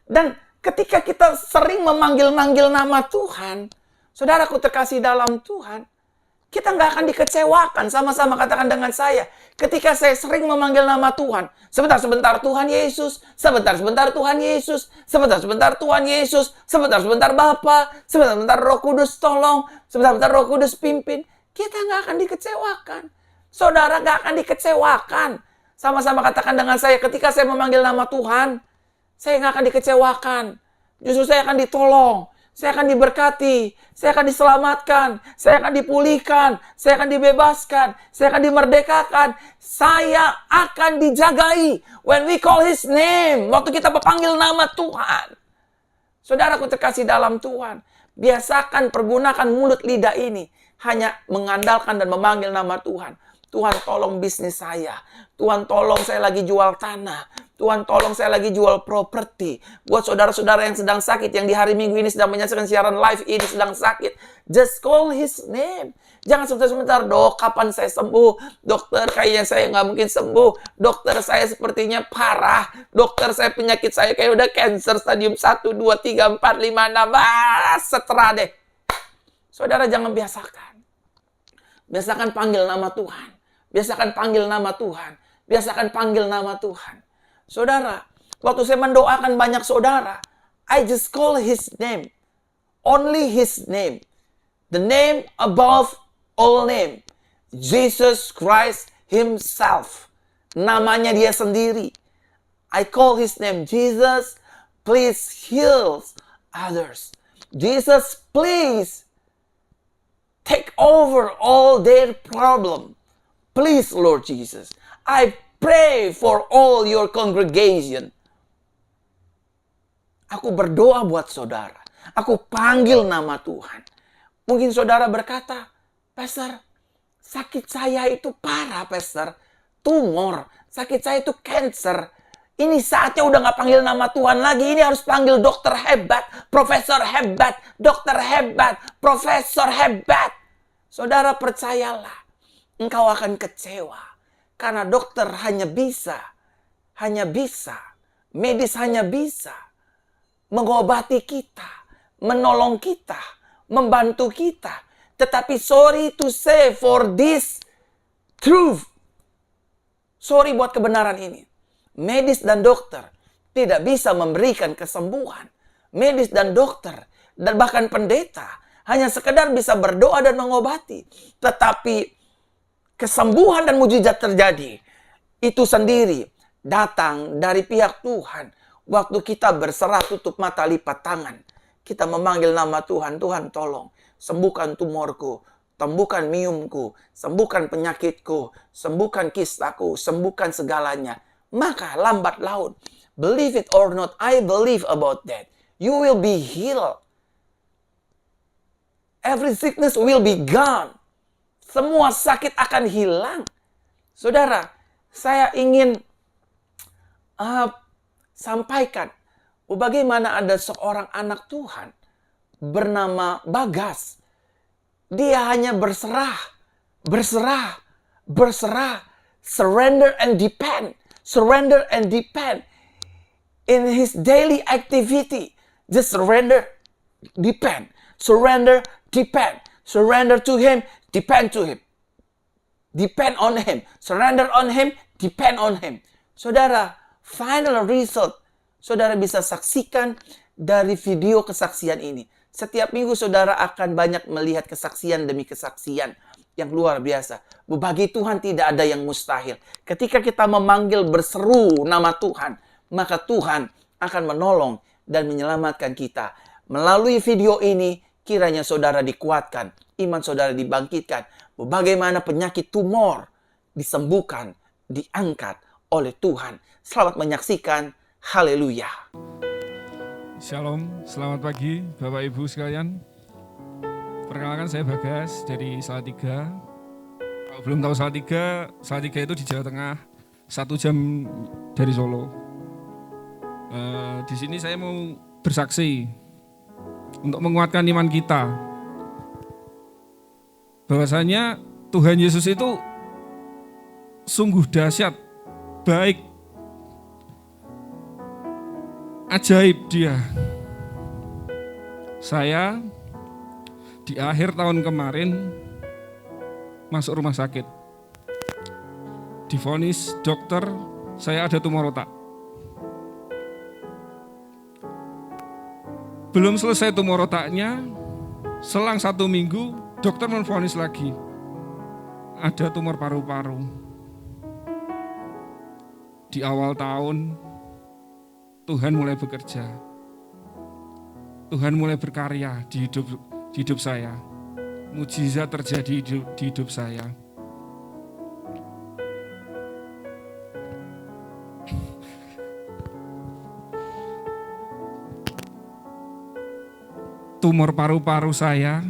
Dan ketika kita sering memanggil-manggil nama Tuhan, saudaraku terkasih dalam Tuhan, kita nggak akan dikecewakan. Sama-sama katakan dengan saya. Ketika saya sering memanggil nama Tuhan. Sebentar-sebentar Tuhan Yesus. Sebentar-sebentar Tuhan Yesus. Sebentar-sebentar Tuhan Yesus. Sebentar-sebentar Bapa. Sebentar-sebentar Roh Kudus tolong. Sebentar-sebentar Roh Kudus pimpin. Kita nggak akan dikecewakan. Saudara nggak akan dikecewakan. Sama-sama katakan dengan saya. Ketika saya memanggil nama Tuhan, saya nggak akan dikecewakan. Justru saya akan ditolong. Saya akan diberkati, saya akan diselamatkan, saya akan dipulihkan, saya akan dibebaskan, saya akan dimerdekakan, saya akan dijagai. When we call His name, waktu kita memanggil nama Tuhan. Saudaraku terkasih dalam Tuhan, biasakan pergunakan mulut lidah ini hanya mengandalkan dan memanggil nama Tuhan. Tuhan tolong bisnis saya. Tuhan tolong saya lagi jual tanah. Tuhan tolong saya lagi jual properti. Buat saudara-saudara yang sedang sakit, yang di hari Minggu ini sedang menyaksikan siaran live ini sedang sakit. Just call His name. Jangan sebentar-sebentar, dok, kapan saya sembuh? Dokter, kayaknya saya nggak mungkin sembuh. Dokter, saya sepertinya parah. Dokter, saya penyakit saya kayak udah cancer stadium 1, 2, 3, 4, 5, 6. Seterah deh. Saudara, jangan biasakan. Biasakan panggil nama Tuhan. Biasakan panggil nama Tuhan. Biasakan panggil nama Tuhan. Saudara, waktu saya mendoakan banyak saudara, I just call His name. Only His name. The name above all name. Jesus Christ Himself. Namanya Dia sendiri. I call His name. Jesus, please heal others. Jesus, please take over all their problem. Please, Lord Jesus. I pray for all your congregation. Aku berdoa buat saudara. Aku panggil nama Tuhan. Mungkin saudara berkata, Pastor, sakit saya itu parah, Pastor. Tumor. Sakit saya itu cancer. Ini saatnya udah gak panggil nama Tuhan lagi. Ini harus panggil dokter hebat, profesor hebat, dokter hebat, profesor hebat. Saudara, percayalah, engkau akan kecewa. Karena dokter hanya bisa, medis hanya bisa mengobati kita, menolong kita, membantu kita. Tetapi sorry to say for this truth. Sorry buat kebenaran ini. Medis dan dokter tidak bisa memberikan kesembuhan. Medis dan dokter dan bahkan pendeta hanya sekedar bisa berdoa dan mengobati. Tetapi kesembuhan dan mujizat terjadi. Itu sendiri datang dari pihak Tuhan. Waktu kita berserah, tutup mata, lipat tangan. Kita memanggil nama Tuhan. Tuhan tolong. Sembuhkan tumorku. Sembuhkan miumku. Sembuhkan penyakitku. Sembuhkan kistaku. Sembuhkan segalanya. Maka lambat laun. Believe it or not, I believe about that. You will be healed. Every sickness will be gone. Semua sakit akan hilang. Saudara, saya ingin sampaikan bagaimana ada seorang anak Tuhan bernama Bagas. Dia hanya berserah, surrender and depend, in his daily activity. Just surrender, depend, surrender to Him, depend to Him, depend on Him, surrender on Him, depend on Him. Saudara, final result, saudara bisa saksikan dari video kesaksian ini. Setiap minggu saudara akan banyak melihat kesaksian demi kesaksian yang luar biasa. Bagi Tuhan tidak ada yang mustahil. Ketika kita memanggil berseru nama Tuhan, maka Tuhan akan menolong dan menyelamatkan kita. Melalui video ini, kiranya saudara dikuatkan, iman saudara dibangkitkan. Bagaimana penyakit tumor disembuhkan, diangkat oleh Tuhan. Selamat menyaksikan. Haleluya. Shalom, selamat pagi Bapak Ibu sekalian. Perkenalkan saya Bagas dari Salatiga. Kalau belum tahu Salatiga itu di Jawa Tengah, 1 jam dari Solo. Di sini saya mau bersaksi untuk menguatkan iman kita. Bahwasanya Tuhan Yesus itu sungguh dahsyat, baik, ajaib Dia. Saya di akhir tahun kemarin masuk rumah sakit. Divonis dokter saya ada tumor otak. Belum selesai tumor otaknya, selang 1 minggu dokter menvonis lagi ada tumor paru-paru. Di awal tahun Tuhan mulai bekerja. Tuhan mulai berkarya di hidup saya. Mujizat terjadi di hidup saya. Tumor paru-paru saya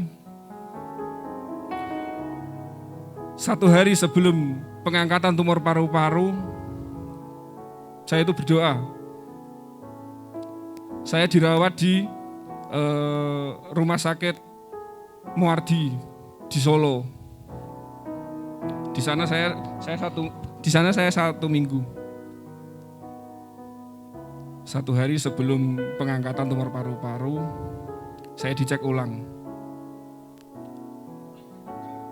1 hari sebelum pengangkatan tumor paru-paru, saya itu berdoa. Saya dirawat di rumah sakit Muardi di Solo. Di sana saya 1 minggu. 1 hari sebelum pengangkatan tumor paru-paru, saya dicek ulang.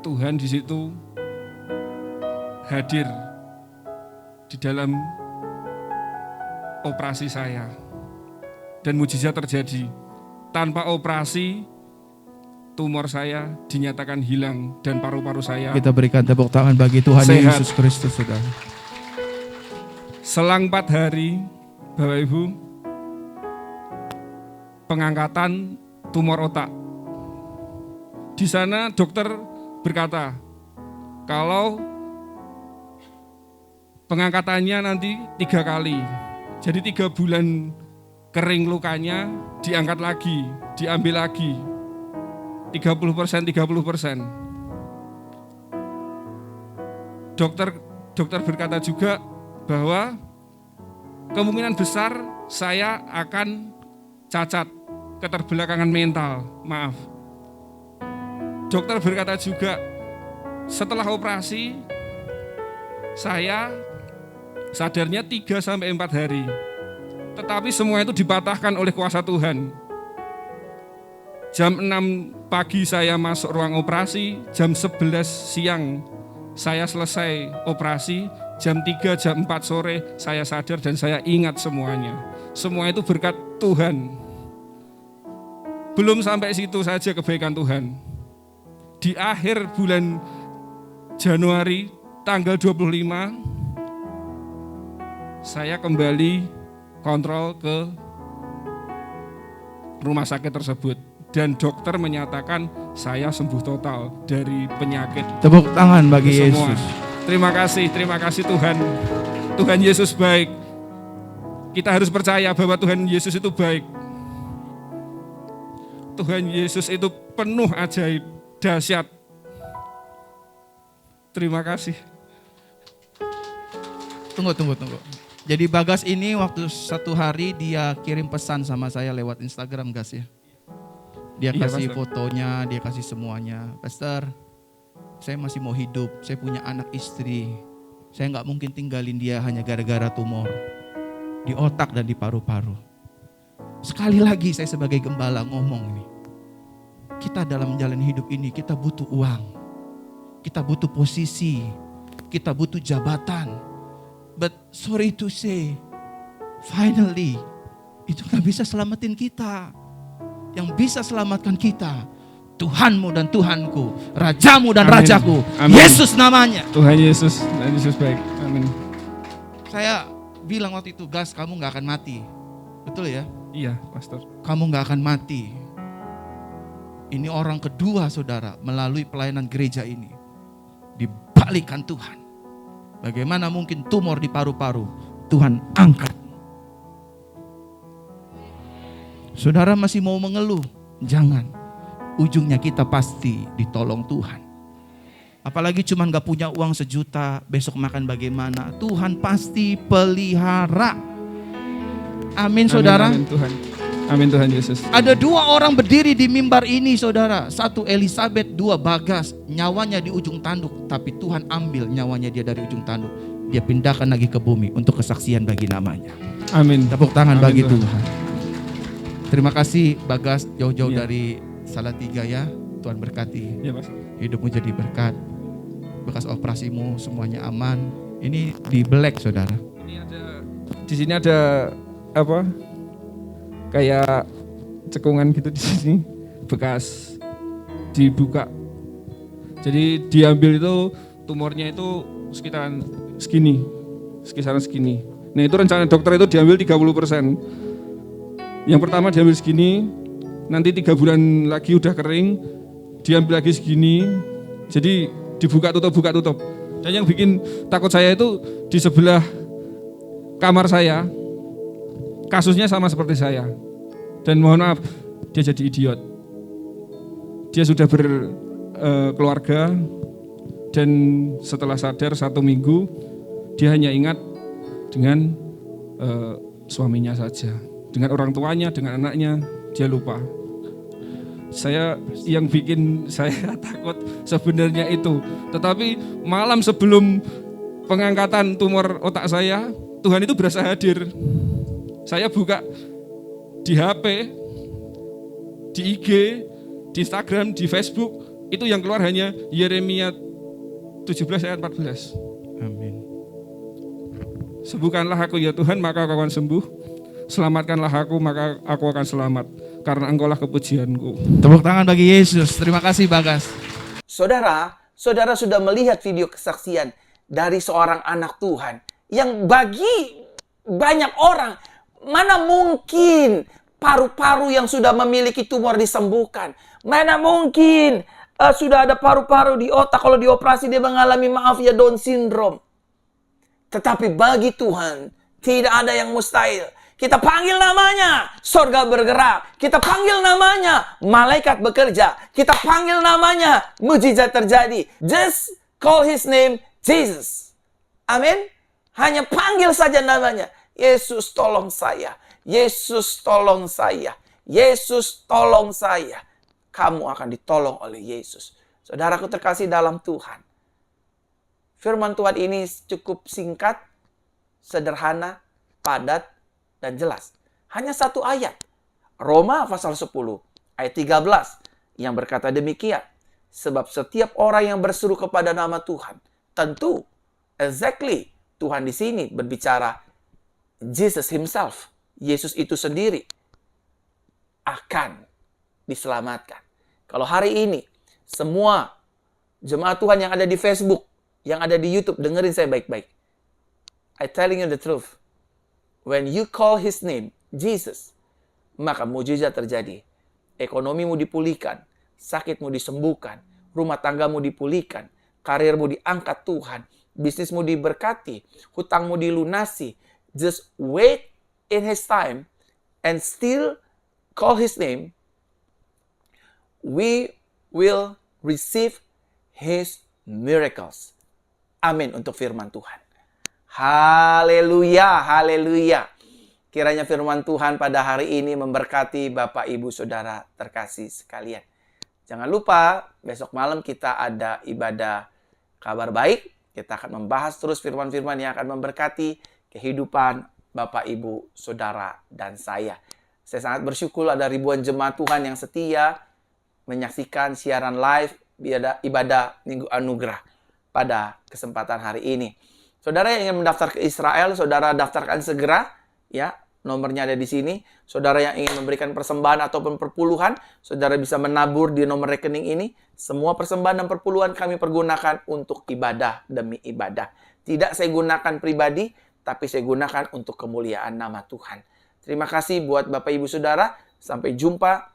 Tuhan di situ hadir di dalam operasi saya. Dan mujizat terjadi. Tanpa operasi, tumor saya dinyatakan hilang dan paru-paru saya. Kita berikan tepuk tangan bagi Tuhan Sehat. Yesus Kristus, saudara. Selang 4 hari, Bapak Ibu, pengangkatan tumor otak. Di sana dokter berkata, kalau pengangkatannya nanti 3 kali. Jadi 3 bulan kering lukanya, diangkat lagi, diambil lagi. 30%. Dokter berkata juga bahwa kemungkinan besar saya akan cacat, keterbelakangan mental, maaf. Dokter berkata juga setelah operasi saya sadarnya 3-4 hari. Tetapi semua itu dipatahkan oleh kuasa Tuhan. Jam 6 pagi saya masuk ruang operasi, jam 11 siang saya selesai operasi, jam 3, jam 4 sore saya sadar dan saya ingat semuanya. Semua itu berkat Tuhan. Belum sampai situ saja kebaikan Tuhan. Di akhir bulan Januari tanggal 25 saya kembali kontrol ke rumah sakit tersebut dan dokter menyatakan saya sembuh total dari penyakit. Tepuk tangan bagi Semua. Yesus. Terima kasih Tuhan. Tuhan Yesus baik. Kita harus percaya bahwa Tuhan Yesus itu baik. Tuhan Yesus itu penuh ajaib, dahsyat. Terima kasih. Tunggu. Jadi Bagas ini waktu 1 hari dia kirim pesan sama saya lewat Instagram, Gas ya. Dia Iya, kasih Pastor. fotonya, dia kasih semuanya. Pastor, saya masih mau hidup, saya punya anak istri. Saya nggak mungkin tinggalin dia hanya gara-gara tumor di otak dan di paru-paru. Sekali lagi saya sebagai gembala ngomong ini. Kita dalam menjalani hidup ini kita butuh uang. Kita butuh posisi. Kita butuh jabatan. But sorry to say, finally, itu gak bisa selamatin kita. Yang bisa selamatkan kita, Tuhanmu dan Tuhanku, Rajamu dan Amin. Rajaku, Amin. Yesus namanya. Tuhan Yesus baik. Amin. Saya bilang waktu itu, Gas, kamu gak akan mati. Betul ya? Iya, Pastor. Kamu gak akan mati. Ini orang kedua, saudara, melalui pelayanan gereja ini. Dibalikkan Tuhan. Bagaimana mungkin tumor di paru-paru Tuhan angkat. Saudara masih mau mengeluh? Jangan. Ujungnya kita pasti ditolong Tuhan. Apalagi cuman gak punya uang 1 juta, besok makan bagaimana? Tuhan pasti pelihara. Amin, saudara. Amin Tuhan. Amin Tuhan Yesus. Ada 2 orang berdiri di mimbar ini, saudara. 1 Elizabeth, 2 Bagas. Nyawanya di ujung tanduk, tapi Tuhan ambil nyawanya dia dari ujung tanduk. Dia pindahkan lagi ke bumi untuk kesaksian bagi namanya. Amin. Tepuk tangan Amin, bagi Tuhan. Tuhan. Terima kasih Bagas jauh-jauh Iya. dari Salatiga ya. Tuhan berkati. Iya, Pastor. Hidupmu jadi berkat. Bekas operasimu semuanya aman. Ini di Black, saudara. Di sini ada apa? Kayak cekungan gitu di sini, bekas dibuka. Jadi diambil itu tumornya itu sekisaran segini. Nah, itu rencana dokter itu diambil 30%. Yang pertama diambil segini, nanti 3 bulan lagi udah kering, diambil lagi segini. Jadi dibuka tutup. Dan yang bikin takut saya itu di sebelah kamar saya, kasusnya sama seperti saya. Dan mohon maaf, dia jadi idiot. Dia sudah berkeluarga, Dan setelah sadar 1 minggu, dia hanya ingat dengan suaminya saja. Dengan orang tuanya, dengan anaknya, dia lupa. Yang bikin saya takut sebenarnya itu. Tetapi malam sebelum pengangkatan tumor otak saya, Tuhan itu berasa hadir. Saya buka di HP, di IG, di Instagram, di Facebook, itu yang keluar hanya Yeremia 17 ayat 14. Amin. Sembuhkanlah aku ya Tuhan, maka aku akan sembuh. Selamatkanlah aku, maka aku akan selamat. Karena Engkaulah kepujianku. Tepuk tangan bagi Yesus. Terima kasih Bagas. Saudara sudah melihat video kesaksian dari seorang anak Tuhan yang bagi banyak orang, mana mungkin paru-paru yang sudah memiliki tumor disembuhkan? Mana mungkin sudah ada paru-paru di otak, kalau dioperasi dia mengalami Down syndrome. Tetapi bagi Tuhan tidak ada yang mustahil. Kita panggil namanya, surga bergerak. Kita panggil namanya, malaikat bekerja. Kita panggil namanya, mujizat terjadi. Just call his name, Jesus. Amin. Hanya panggil saja namanya. Yesus tolong saya. Yesus tolong saya. Yesus tolong saya. Kamu akan ditolong oleh Yesus. Saudaraku terkasih dalam Tuhan. Firman Tuhan ini cukup singkat, sederhana, padat, dan jelas. Hanya 1 ayat. Roma pasal 10 ayat 13 yang berkata demikian. Sebab setiap orang yang berseru kepada nama Tuhan, tentu exactly Tuhan di sini berbicara Jesus himself, Yesus itu sendiri akan diselamatkan. Kalau hari ini semua jemaat Tuhan yang ada di Facebook, yang ada di YouTube, dengerin saya baik-baik. I telling you the truth. When you call his name, Jesus, maka mujizat terjadi. Ekonomimu dipulihkan, sakitmu disembuhkan, rumah tanggamu dipulihkan, karirmu diangkat Tuhan, bisnismu diberkati, hutangmu dilunasi. Just wait in his time and still call his name. We will receive his miracles. Amin untuk firman Tuhan. Haleluya, haleluya. Kiranya firman Tuhan pada hari ini memberkati Bapak, Ibu, Saudara terkasih sekalian. Jangan lupa, besok malam kita ada ibadah kabar baik. Kita akan membahas terus firman-firman yang akan memberkati kehidupan Bapak, Ibu, Saudara, dan saya. Saya sangat bersyukur ada ribuan jemaat Tuhan yang setia menyaksikan siaran live ibadah Minggu Anugerah pada kesempatan hari ini. Saudara yang ingin mendaftar ke Israel, saudara daftarkan segera, ya. Nomornya ada di sini. Saudara yang ingin memberikan persembahan ataupun perpuluhan, saudara bisa menabur di nomor rekening ini. Semua persembahan dan perpuluhan kami pergunakan untuk ibadah demi ibadah. Tidak saya gunakan pribadi, tapi saya gunakan untuk kemuliaan nama Tuhan. Terima kasih buat Bapak Ibu Saudara. Sampai jumpa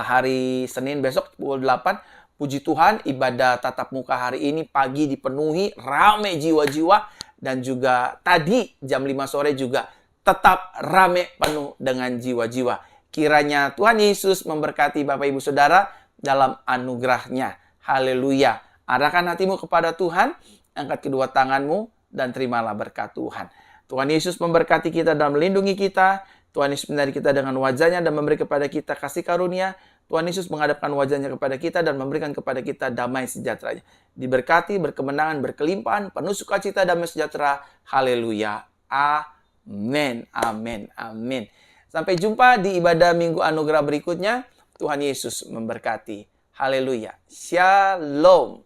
hari Senin besok pukul 8. Puji Tuhan, ibadah tatap muka hari ini pagi dipenuhi, rame jiwa-jiwa. Dan juga tadi jam 5 sore juga tetap rame penuh dengan jiwa-jiwa. Kiranya Tuhan Yesus memberkati Bapak Ibu Saudara dalam anugerahnya. Haleluya. Arahkan hatimu kepada Tuhan, angkat kedua tanganmu, dan terimalah berkat Tuhan. Tuhan Yesus memberkati kita dan melindungi kita. Tuhan Yesus menyertai kita dengan wajahnya dan memberi kepada kita kasih karunia. Tuhan Yesus menghadapkan wajahnya kepada kita dan memberikan kepada kita damai sejahteranya. Diberkati, berkemenangan, berkelimpahan, penuh sukacita, damai sejahtera. Haleluya. Amin. Amin. Amin. Sampai jumpa di ibadah Minggu Anugerah berikutnya. Tuhan Yesus memberkati. Haleluya. Shalom.